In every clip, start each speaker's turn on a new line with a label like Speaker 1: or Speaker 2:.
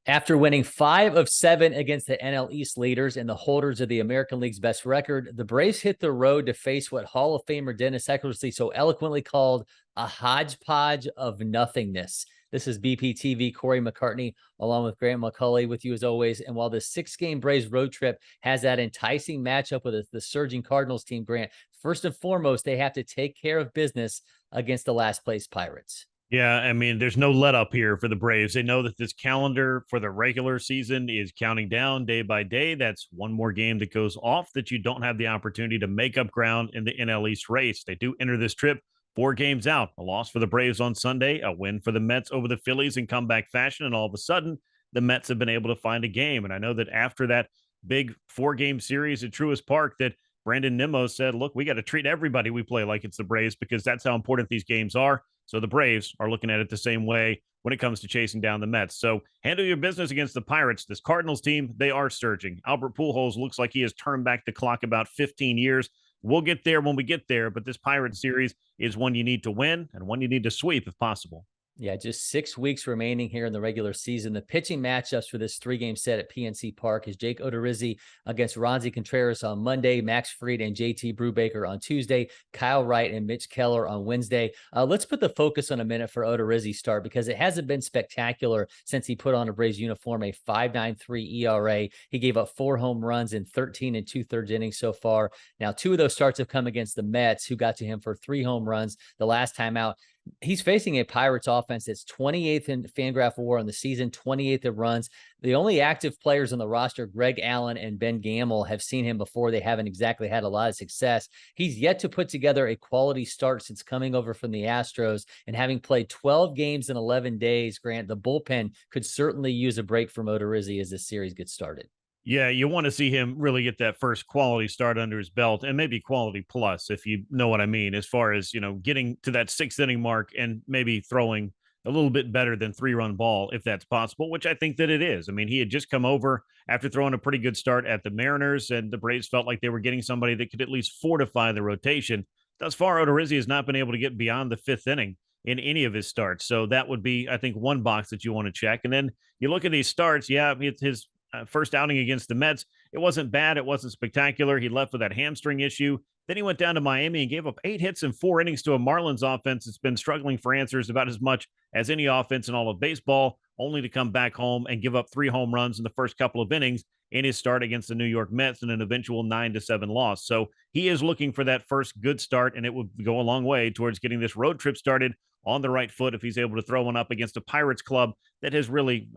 Speaker 1: After winning 5 of 7 against the NL East leaders and the holders of the American League's best record, the Braves hit the road to face what Hall of Famer Dennis Eckersley so eloquently called a hodgepodge of nothingness. This is BPTV, Cory McCartney, along with Grant McCauley with you as always. And while the 6-game Braves road trip has that enticing matchup with the surging Cardinals team, Grant, first and foremost, they have to take care of business against the last place Pirates.
Speaker 2: Yeah, I mean, there's no let up here for the Braves. They know that this calendar for the regular season is counting down day by day. That's one more game that goes off that you don't have the opportunity to make up ground in the NL East race. They do enter this trip 4 games out. A loss for the Braves on Sunday, a win for the Mets over the Phillies in comeback fashion, and all of a sudden, the Mets have been able to find a game. And I know that after that big 4-game series at Truist Park, that Brandon Nimmo said, look, we got to treat everybody we play like it's the Braves because that's how important these games are. So the Braves are looking at it the same way when it comes to chasing down the Mets. So handle your business against the Pirates. This Cardinals team, they are surging. Albert Pujols looks like he has turned back the clock about 15 years. We'll get there when we get there, but this Pirates series is one you need to win and one you need to sweep if possible.
Speaker 1: Yeah, just 6 weeks remaining here in the regular season. The pitching matchups for this 3-game set at PNC Park is Jake Odorizzi against Ronzi Contreras on Monday, Max Fried and JT Brubaker on Tuesday, Kyle Wright and Mitch Keller on Wednesday. Let's put the focus on a minute for Odorizzi's start because it hasn't been spectacular since he put on a Braves uniform, a 5.93 ERA. He gave up 4 home runs in 13 and 2/3 innings so far. Now, 2 of those starts have come against the Mets, who got to him for 3 home runs the last time out. He's facing a Pirates offense that's 28th in Fangraph WAR on the season, 28th in runs. The only active players on the roster, Greg Allen and Ben Gamel, have seen him before. They haven't exactly had a lot of success. He's yet to put together a quality start since coming over from the Astros, and having played 12 games in 11 days, Grant, the bullpen could certainly use a break from Odorizzi as this series gets started.
Speaker 2: Yeah, you want to see him really get that first quality start under his belt and maybe quality plus, if you know what I mean, as far as, getting to that 6th inning mark and maybe throwing a little bit better than 3-run ball, if that's possible, which I think that it is. I mean, he had just come over after throwing a pretty good start at the Mariners, and the Braves felt like they were getting somebody that could at least fortify the rotation. Thus far, Odorizzi has not been able to get beyond the 5th inning in any of his starts. So that would be, I think, one box that you want to check. And then you look at these starts. Yeah, it's his first outing against the Mets. It wasn't bad. It wasn't spectacular. He left with that hamstring issue. Then he went down to Miami and gave up 8 hits in 4 innings to a Marlins offense that's been struggling for answers about as much as any offense in all of baseball, only to come back home and give up 3 home runs in the first couple of innings in his start against the New York Mets in an eventual 9-7 loss. So he is looking for that first good start, and it would go a long way towards getting this road trip started on the right foot if he's able to throw one up against a Pirates club that has really,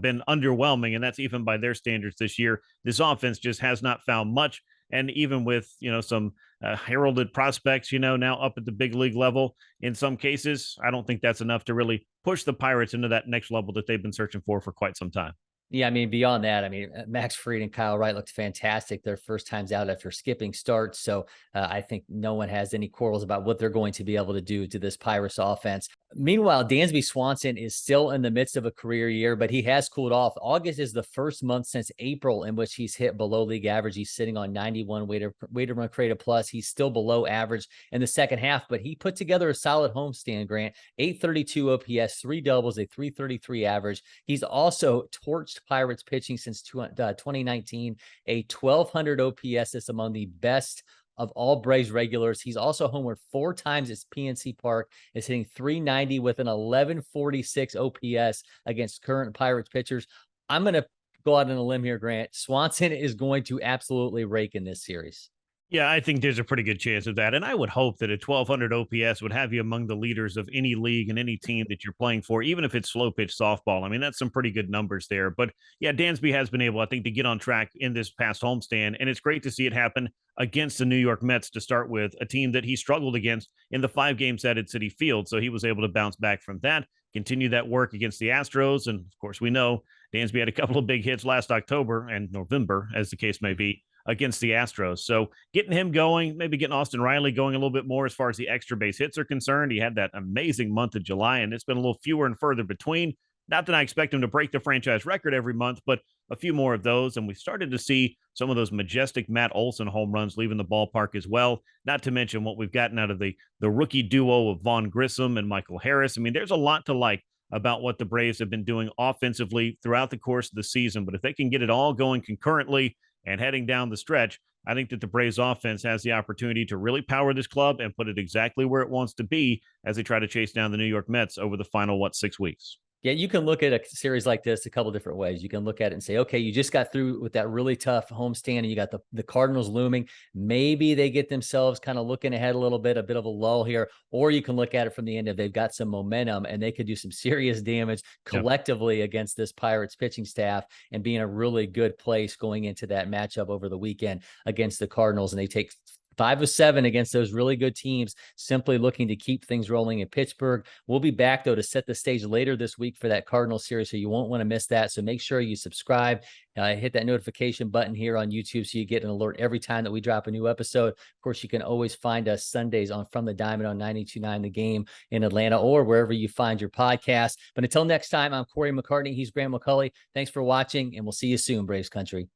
Speaker 2: been underwhelming. And that's even by their standards this year. This offense just has not found much. And even with, some heralded prospects, now up at the big league level, in some cases, I don't think that's enough to really push the Pirates into that next level that they've been searching for quite some time.
Speaker 1: Yeah, I mean, beyond that, I mean, Max Fried and Kyle Wright looked fantastic their first times out after skipping starts. So I think no one has any quarrels about what they're going to be able to do to this Pirates offense. Meanwhile, Dansby Swanson is still in the midst of a career year, but he has cooled off. August is the first month since April in which he's hit below league average. He's sitting on 91 weighted run created plus. He's still below average in the second half, but he put together a solid homestand, Grant. 832 OPS, 3 doubles, a 333 average. He's also torched Pirates pitching since 2019, a 1,200 OPS. That's among the best of all Braves regulars. He's also homered 4 times at PNC Park, is hitting 390 with an 1146 OPS against current Pirates pitchers. I'm going to go out on a limb here, Grant. Swanson is going to absolutely rake in this series.
Speaker 2: Yeah, I think there's a pretty good chance of that. And I would hope that a 1,200 OPS would have you among the leaders of any league and any team that you're playing for, even if it's slow pitch softball. I mean, that's some pretty good numbers there. But yeah, Dansby has been able, I think, to get on track in this past homestand. And it's great to see it happen against the New York Mets to start with, a team that he struggled against in the 5 game set at Citi Field. So he was able to bounce back from that, continue that work against the Astros. And of course, we know Dansby had a couple of big hits last October and November, as the case may be, against the Astros. So getting him going, maybe getting Austin Riley going a little bit more as far as the extra base hits are concerned. He had that amazing month of July, and it's been a little fewer and further between. Not that I expect him to break the franchise record every month, but a few more of those. And we started to see some of those majestic Matt Olson home runs leaving the ballpark as well. Not to mention what we've gotten out of the rookie duo of Vaughn Grissom and Michael Harris. I mean, there's a lot to like about what the Braves have been doing offensively throughout the course of the season. But if they can get it all going concurrently and heading down the stretch, I think that the Braves offense has the opportunity to really power this club and put it exactly where it wants to be as they try to chase down the New York Mets over the final, 6 weeks.
Speaker 1: Yeah, you can look at a series like this a couple different ways. You can look at it and say, okay, you just got through with that really tough homestand and you got the Cardinals looming. Maybe they get themselves kind of looking ahead a little bit, a bit of a lull here. Or you can look at it from the end of they've got some momentum and they could do some serious damage collectively against this Pirates pitching staff and be in a really good place going into that matchup over the weekend against the Cardinals. And they take 5 of 7 against those really good teams, simply looking to keep things rolling in Pittsburgh. We'll be back, though, to set the stage later this week for that Cardinal series, so you won't want to miss that. So make sure you subscribe, hit that notification button here on YouTube so you get an alert every time that we drop a new episode. Of course, you can always find us Sundays on From the Diamond on 92.9 The Game in Atlanta or wherever you find your podcast. But until next time, I'm Cory McCartney. He's Graham McCauley. Thanks for watching, and we'll see you soon, Braves Country.